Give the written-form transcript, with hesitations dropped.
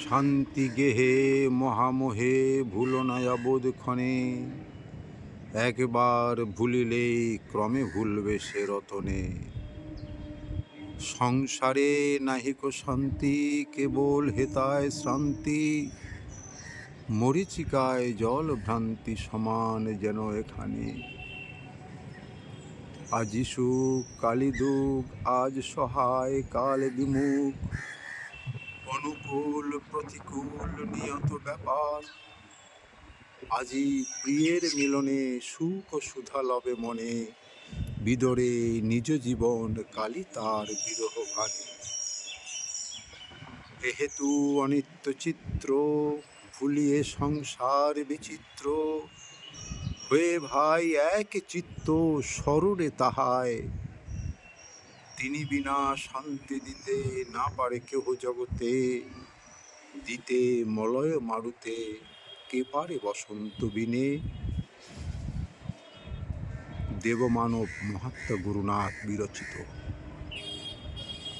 শান্তি গেহে মহামোহে ভুলো না অবোধ ক্ষণে, একবার ভুলিলেই ক্রমে ভুলবে সে রতনে। সংসারে নাহিক শান্তি, কেবল হেতায় শ্রান্তি, মরীচিকায় জল ভ্রান্তি সমান যেন এখানে। আজি সুখ কালি দুঃখ, আজ সহায় কাল বিমুখ, অনুকূল প্রতিকূল নিয়ত ব্যাপার। আজি প্রিয়ের মিলনে সুখ ও সুধা লবে মনে, বিদরে নিজ জীবন কালি তার বিরহ ভারে। এহেতু অনিত্য চিত্র, ভুলিয়ে সংসার বিচিত্র, হয়ে ভাই এক চিত্ত স্মরণে তাহায়। তিনি বিনা শান্তি দিতে না পারে কেহ জগতে, দিতে মলয় মারুতে কে পারে বসন্ত বিনে। দেবমানব মহাত্মা গুরুনাথ বিরচিত।